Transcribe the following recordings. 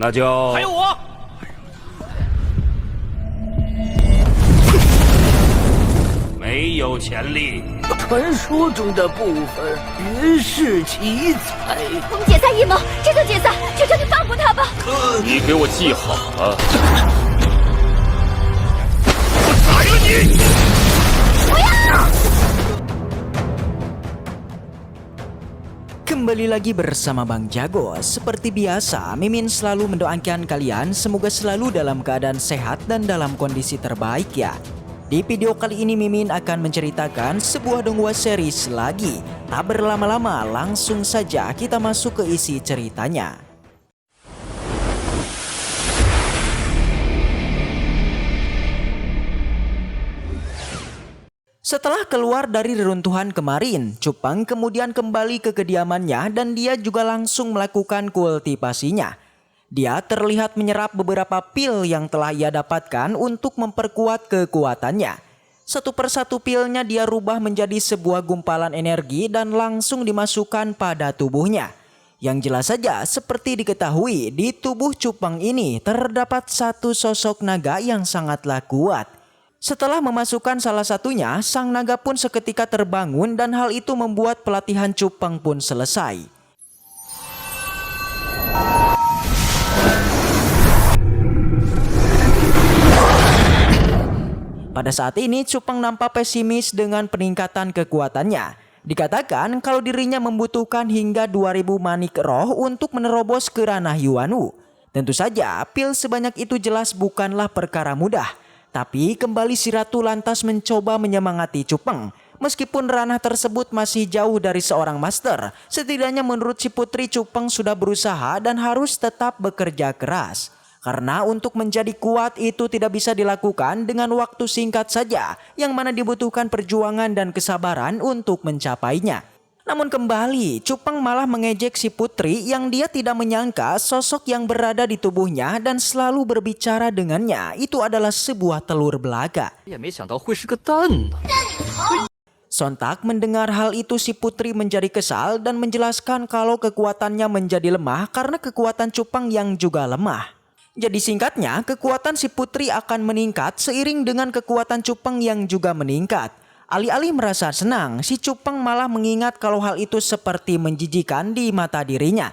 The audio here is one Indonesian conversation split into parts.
那就还有我。没有潜力。传说中的部分绝世奇才。我们解散阴谋，这就解散，求求你放过他吧！你给我记好了，我宰了你！不要！ Kembali lagi bersama Bang Jago. Seperti biasa, Mimin selalu mendoakan kalian semoga selalu dalam keadaan sehat dan dalam kondisi terbaik ya. Di video kali ini Mimin akan menceritakan sebuah donghua series lagi. Tak berlama-lama, langsung saja kita masuk ke isi ceritanya. Setelah keluar dari reruntuhan kemarin, Cupang kemudian kembali ke kediamannya dan dia juga langsung melakukan kultivasinya. Dia terlihat menyerap beberapa pil yang telah ia dapatkan untuk memperkuat kekuatannya. Satu persatu pilnya dia rubah menjadi sebuah gumpalan energi dan langsung dimasukkan pada tubuhnya. Yang jelas saja seperti diketahui di tubuh Cupang ini terdapat satu sosok naga yang sangatlah kuat. Setelah memasukkan salah satunya, sang naga pun seketika terbangun dan hal itu membuat pelatihan Cupang pun selesai. Pada saat ini Cupang nampak pesimis dengan peningkatan kekuatannya. Dikatakan kalau dirinya membutuhkan hingga 2000 manik roh untuk menerobos ke ranah Yuanu. Tentu saja pil sebanyak itu jelas bukanlah perkara mudah. Tapi kembali si Ratu lantas mencoba menyemangati Cupang. Meskipun ranah tersebut masih jauh dari seorang master, setidaknya menurut si putri Cupang sudah berusaha dan harus tetap bekerja keras. Karena untuk menjadi kuat itu tidak bisa dilakukan dengan waktu singkat saja, yang mana dibutuhkan perjuangan dan kesabaran untuk mencapainya. Namun kembali, Cupang malah mengejek si putri yang dia tidak menyangka sosok yang berada di tubuhnya dan selalu berbicara dengannya itu adalah sebuah telur belaga. Sontak mendengar hal itu si putri menjadi kesal dan menjelaskan kalau kekuatannya menjadi lemah karena kekuatan Cupang yang juga lemah. Jadi singkatnya, kekuatan si putri akan meningkat seiring dengan kekuatan Cupang yang juga meningkat. Alih-alih merasa senang, si Cupang malah mengingat kalau hal itu seperti menjijikan di mata dirinya.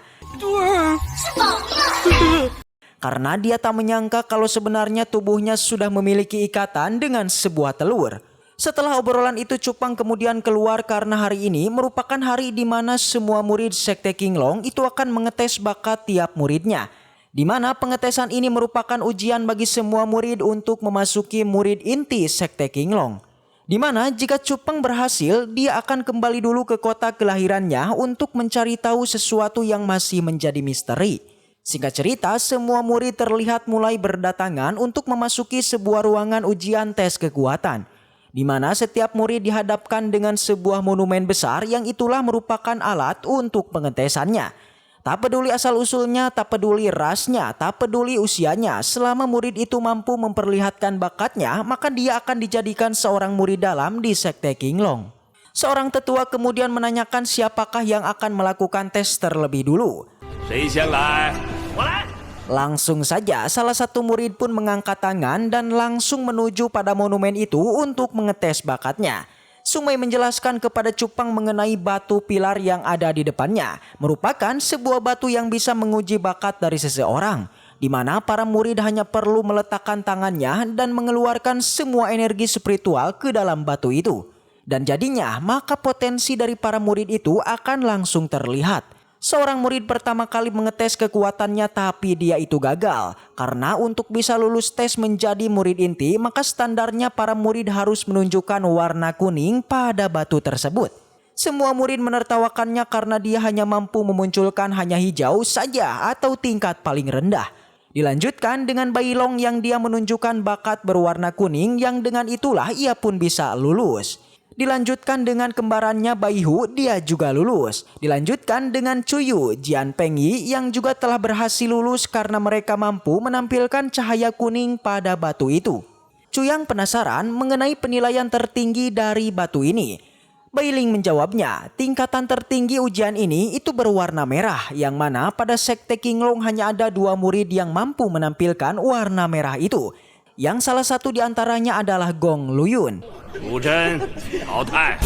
Karena dia tak menyangka kalau sebenarnya tubuhnya sudah memiliki ikatan dengan sebuah telur. Setelah obrolan itu Cupang kemudian keluar karena hari ini merupakan hari di mana semua murid Sekte Qinglong itu akan mengetes bakat tiap muridnya. Di mana pengetesan ini merupakan ujian bagi semua murid untuk memasuki murid inti Sekte Qinglong. Di mana jika Cupang berhasil, dia akan kembali dulu ke kota kelahirannya untuk mencari tahu sesuatu yang masih menjadi misteri. Singkat cerita, semua murid terlihat mulai berdatangan untuk memasuki sebuah ruangan ujian tes kekuatan. Di mana setiap murid dihadapkan dengan sebuah monumen besar yang itulah merupakan alat untuk pengetesannya. Tak peduli asal-usulnya, tak peduli rasnya, tak peduli usianya, selama murid itu mampu memperlihatkan bakatnya, maka dia akan dijadikan seorang murid dalam di Sekte Qinglong. Seorang tetua kemudian menanyakan siapakah yang akan melakukan tes terlebih dulu. Langsung saja salah satu murid pun mengangkat tangan dan langsung menuju pada monumen itu untuk mengetes bakatnya. Sumai menjelaskan kepada Cupang mengenai batu pilar yang ada di depannya, merupakan sebuah batu yang bisa menguji bakat dari seseorang, di mana para murid hanya perlu meletakkan tangannya dan mengeluarkan semua energi spiritual ke dalam batu itu. Dan jadinya maka potensi dari para murid itu akan langsung terlihat. Seorang murid pertama kali mengetes kekuatannya tapi dia itu gagal. Karena untuk bisa lulus tes menjadi murid inti maka standarnya para murid harus menunjukkan warna kuning pada batu tersebut. Semua murid menertawakannya karena dia hanya mampu memunculkan hanya hijau saja atau tingkat paling rendah. Dilanjutkan dengan Bailong yang dia menunjukkan bakat berwarna kuning yang dengan itulah ia pun bisa lulus. Dilanjutkan dengan kembarannya Baihu, dia juga lulus. Dilanjutkan dengan Cuyu, Jian Pengyi yang juga telah berhasil lulus karena mereka mampu menampilkan cahaya kuning pada batu itu. Cuyang penasaran mengenai penilaian tertinggi dari batu ini. Bailing menjawabnya, tingkatan tertinggi ujian ini itu berwarna merah, yang mana pada Sekte Qinglong hanya ada 2 murid yang mampu menampilkan warna merah itu. Yang salah satu diantaranya adalah Gong Luyun. 吴真淘汰。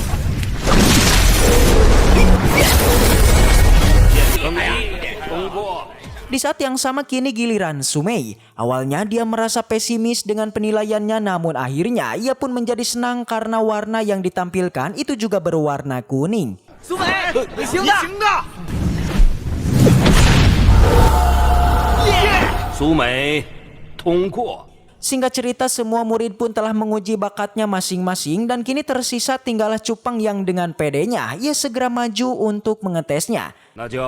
成绩通过。 Di saat yang sama kini giliran Sumei. Awalnya dia merasa pesimis dengan penilaiannya, namun akhirnya ia pun menjadi senang karena warna yang ditampilkan itu juga berwarna kuning. Sumei, 你行的。苏梅通过。 Singkat cerita, semua murid pun telah menguji bakatnya masing-masing dan kini tersisa tinggallah Cupang yang dengan pedenya ia segera maju untuk mengetesnya. 那就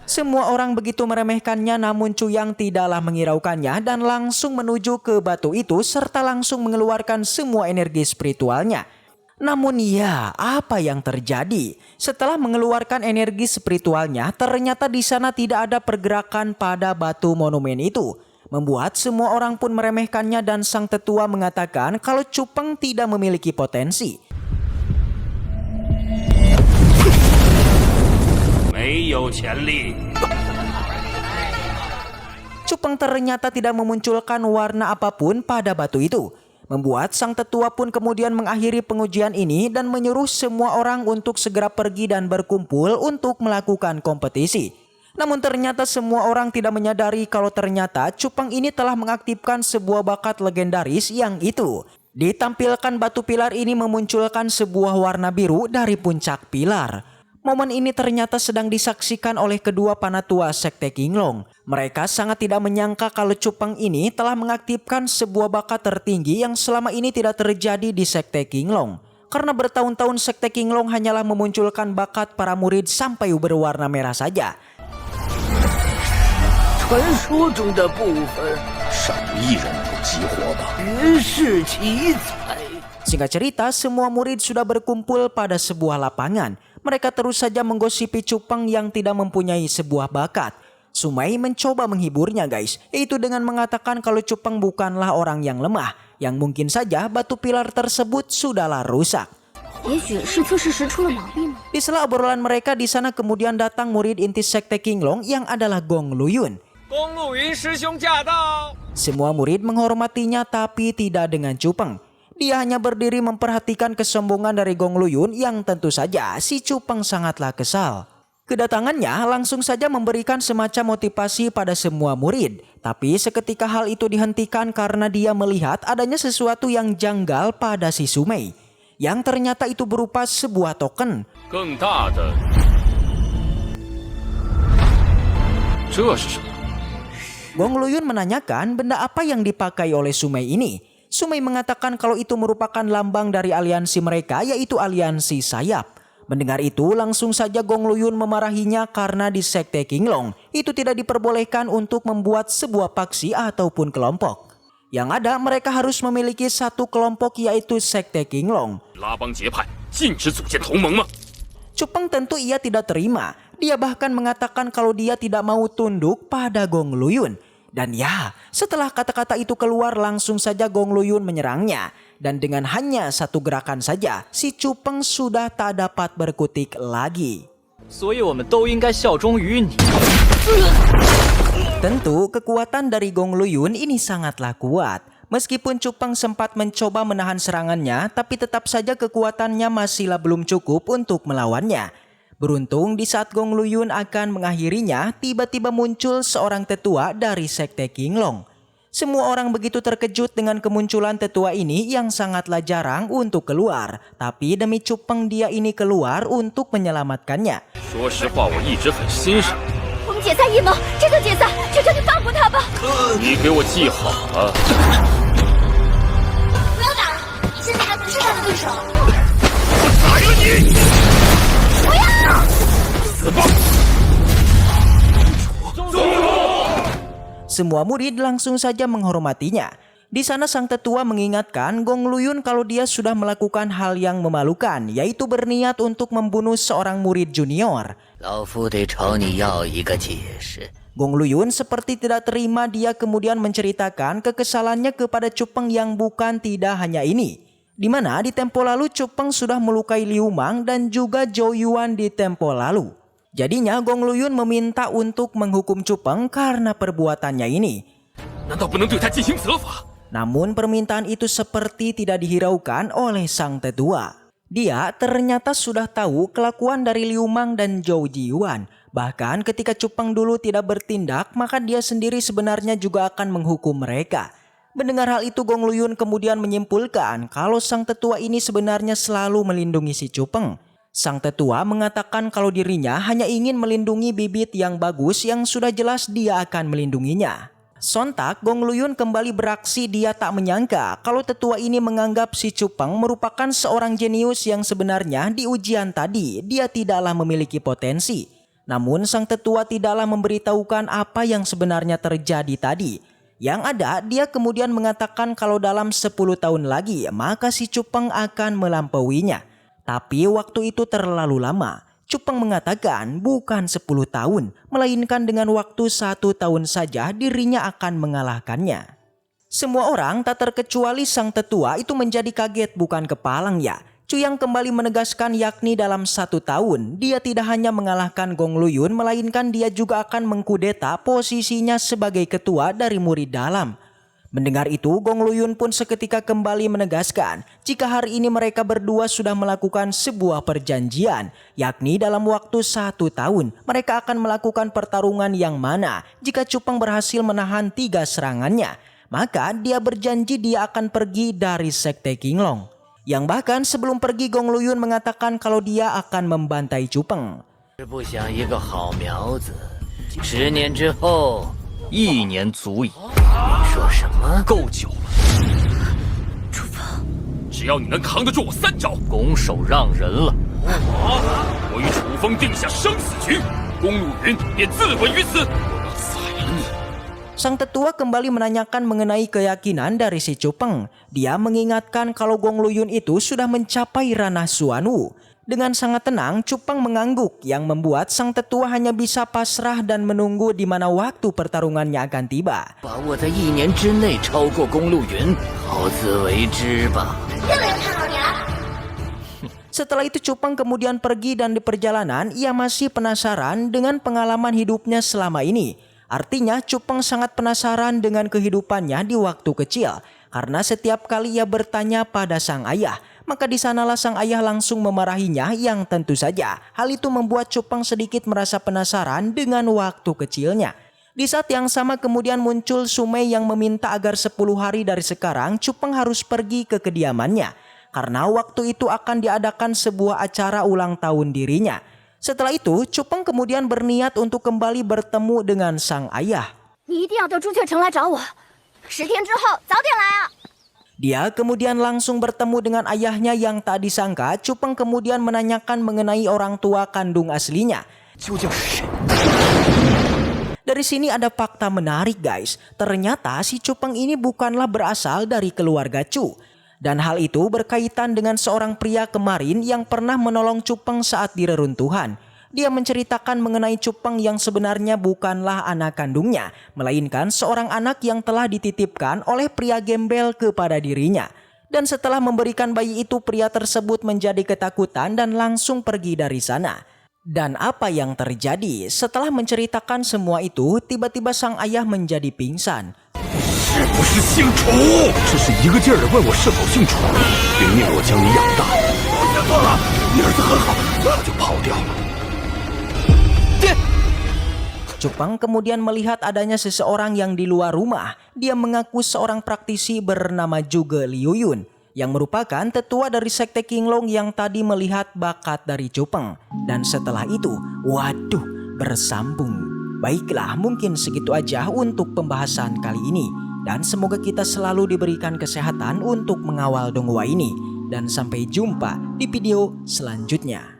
Semua orang begitu meremehkannya, namun Cuyang tidaklah menghiraukannya dan langsung menuju ke batu itu serta langsung mengeluarkan semua energi spiritualnya. Namun ya, apa yang terjadi? Setelah mengeluarkan energi spiritualnya, ternyata di sana tidak ada pergerakan pada batu monumen itu. Membuat semua orang pun meremehkannya dan sang tetua mengatakan kalau Cupang tidak memiliki potensi. 没有潜力。 Cupang ternyata tidak memunculkan warna apapun pada batu itu. Membuat sang tetua pun kemudian mengakhiri pengujian ini dan menyuruh semua orang untuk segera pergi dan berkumpul untuk melakukan kompetisi. Namun ternyata semua orang tidak menyadari kalau ternyata Cupang ini telah mengaktifkan sebuah bakat legendaris yang itu. Ditampilkan batu pilar ini memunculkan sebuah warna biru dari puncak pilar. Momen ini ternyata sedang disaksikan oleh kedua panatua Sekte Qinglong. Mereka sangat tidak menyangka kalau Cupang ini telah mengaktifkan sebuah bakat tertinggi yang selama ini tidak terjadi di Sekte Qinglong. Karena bertahun-tahun Sekte Qinglong hanyalah memunculkan bakat para murid sampai berwarna merah saja. 传说中的部分， 少一人能够激活吧？ 绝世奇才。 Singkat cerita, semua murid sudah berkumpul pada sebuah lapangan. Mereka terus saja menggosipi Cupang yang tidak mempunyai sebuah bakat. Sumei mencoba menghiburnya guys, yaitu dengan mengatakan kalau Cupang bukanlah orang yang lemah, yang mungkin saja batu pilar tersebut sudahlah rusak. 也许是测试时出了毛病吗？ Di sela obrolan mereka di sana kemudian datang murid inti Sekte Qinglong yang adalah Gong Luyun. 公路云师兄驾到！ Semua murid menghormatinya tapi tidak dengan Cupang. Dia hanya berdiri memperhatikan kesombongan dari Gong Luyun yang tentu saja si Cupang sangatlah kesal. Kedatangannya langsung saja memberikan semacam motivasi pada semua murid. Tapi seketika hal itu dihentikan karena dia melihat adanya sesuatu yang janggal pada si Sumei. Yang ternyata itu berupa sebuah token. 更大的，这是什么？ Gong Luyun menanyakan benda apa yang dipakai oleh Sumei ini. Sumei mengatakan kalau itu merupakan lambang dari aliansi mereka, yaitu aliansi sayap. Mendengar itu langsung saja Gong Luyun memarahinya karena di Sekte Qinglong itu tidak diperbolehkan untuk membuat sebuah paksi ataupun kelompok. Yang ada mereka harus memiliki satu kelompok, yaitu Sekte Qinglong. 拉帮结派，禁止组建同盟吗？ Cupang tentu ia tidak terima. Dia bahkan mengatakan kalau dia tidak mau tunduk pada Gong Luyun. Dan ya, setelah kata-kata itu keluar langsung saja Gong Luyun menyerangnya. Dan dengan hanya satu gerakan saja, si Cupang sudah tak dapat berkutik lagi. 所以我们都应该效忠于你。 Tentu kekuatan dari Gong Luyun ini sangatlah kuat. Meskipun Cupang sempat mencoba menahan serangannya, tapi tetap saja kekuatannya masihlah belum cukup untuk melawannya. Beruntung di saat Gong Luyun akan mengakhirinya, tiba-tiba muncul seorang tetua dari Sekte Qinglong. Semua orang begitu terkejut dengan kemunculan tetua ini yang sangatlah jarang untuk keluar. Tapi demi Cupang dia ini keluar untuk menyelamatkannya. 说实话，我一直很欣赏。 我们解散阴谋，这就解散，求求你放过他吧！ 你给我记好了。 不要打了，现在还不是他的对手。 打赢你！ 不要！ Semua murid langsung saja menghormatinya. Di sana sang tetua mengingatkan Gong Luyun kalau dia sudah melakukan hal yang memalukan, yaitu berniat untuk membunuh seorang murid junior. 老夫得朝你要一个解释。 Gong Luyun seperti tidak terima, dia kemudian menceritakan kekesalannya kepada Cupang yang bukan tidak hanya ini. Di mana di tempo lalu Cupeng sudah melukai Liu Mang dan juga Zhou Yuan di tempo lalu. Jadinya Gong Luyun meminta untuk menghukum Cupeng karena perbuatannya ini. 难道不能对他进行责罚？ Namun permintaan itu seperti tidak dihiraukan oleh sang tetua. Dia ternyata sudah tahu kelakuan dari Liu Mang dan Zhou Yuan. Bahkan ketika Cupeng dulu tidak bertindak, maka dia sendiri sebenarnya juga akan menghukum mereka. Mendengar hal itu, Gong Luyun kemudian menyimpulkan kalau sang tetua ini sebenarnya selalu melindungi si Cupeng. Sang tetua mengatakan kalau dirinya hanya ingin melindungi bibit yang bagus yang sudah jelas dia akan melindunginya. Sontak Gong Luyun kembali beraksi. Dia tak menyangka kalau tetua ini menganggap si Cupeng merupakan seorang jenius yang sebenarnya di ujian tadi dia tidaklah memiliki potensi. Namun sang tetua tidaklah memberitahukan apa yang sebenarnya terjadi tadi. Yang ada dia kemudian mengatakan kalau dalam 10 tahun lagi maka si Cupeng akan melampauinya. Tapi waktu itu terlalu lama. Cupeng mengatakan bukan 10 tahun, melainkan dengan waktu 1 tahun saja dirinya akan mengalahkannya. Semua orang tak terkecuali sang tetua itu menjadi kaget bukan kepalang ya. Cuyang kembali menegaskan yakni dalam 1 tahun dia tidak hanya mengalahkan Gong Luyun, melainkan dia juga akan mengkudeta posisinya sebagai ketua dari murid dalam. Mendengar itu, Gong Luyun pun seketika kembali menegaskan jika hari ini mereka berdua sudah melakukan sebuah perjanjian, yakni dalam waktu 1 tahun mereka akan melakukan pertarungan yang mana jika Cupeng berhasil menahan 3 serangannya, maka dia berjanji dia akan pergi dari Sekte Qinglong. Yang bahkan sebelum pergi Gong Luyun mengatakan kalau dia akan membantai Cupeng. 不想一个好苗子，10年之后1年足矣。你说什么？够久了。只要你能扛得住我3招，拱手让人了。我与楚风定下生死局，公路云便自刎于此。我要宰了你！ Sang tetua kembali menanyakan mengenai keyakinan dari si Cupeng. Dia mengingatkan kalau Gong Luyun itu sudah mencapai ranah Xuanwu. Dengan sangat tenang, Cupeng mengangguk yang membuat sang tetua hanya bisa pasrah dan menunggu di mana waktu pertarungannya akan tiba. 把我在1年之内超过公路云，好自为之吧。 Setelah itu Cupeng kemudian pergi dan di perjalanan ia masih penasaran dengan pengalaman hidupnya selama ini. Artinya Cupeng sangat penasaran dengan kehidupannya di waktu kecil. Karena setiap kali ia bertanya pada sang ayah, maka di sanalah sang ayah langsung memarahinya yang tentu saja hal itu membuat Cupeng sedikit merasa penasaran dengan waktu kecilnya. Di saat yang sama kemudian muncul Sumei yang meminta agar 10 hari dari sekarang Cupeng harus pergi ke kediamannya. Karena waktu itu akan diadakan sebuah acara ulang tahun dirinya. Setelah itu Cupeng kemudian berniat untuk kembali bertemu dengan sang ayah. 你一定要到朱雀城来找我，10天之后早点来啊！ Dia kemudian langsung bertemu dengan ayahnya yang tak disangka Cupeng kemudian menanyakan mengenai orang tua kandung aslinya. Dari sini ada fakta menarik guys. Ternyata si Cupeng ini bukanlah berasal dari keluarga Chu. Dan hal itu berkaitan dengan seorang pria kemarin yang pernah menolong Cupeng saat di reruntuhan. Dia menceritakan mengenai Cupeng yang sebenarnya bukanlah anak kandungnya, melainkan seorang anak yang telah dititipkan oleh pria gembel kepada dirinya. Dan setelah memberikan bayi itu, pria tersebut menjadi ketakutan dan langsung pergi dari sana. Dan apa yang terjadi? Setelah menceritakan semua itu, tiba-tiba sang ayah menjadi pingsan. 是不是姓楚？这是一个劲儿的问我是否姓楚，并命我将你养大。我想错了，你儿子很好，他就跑掉了。 Cupeng kemudian melihat adanya seseorang yang di luar rumah. Dia mengaku seorang praktisi bernama Zhuge Liuyun yang merupakan tetua dari Sekte Qinglong yang tadi melihat bakat dari Cupeng. Dan setelah itu, waduh, bersambung. Baiklah, mungkin segitu aja untuk pembahasan kali ini. Dan semoga kita selalu diberikan kesehatan untuk mengawal donghua ini. Dan sampai jumpa di video selanjutnya.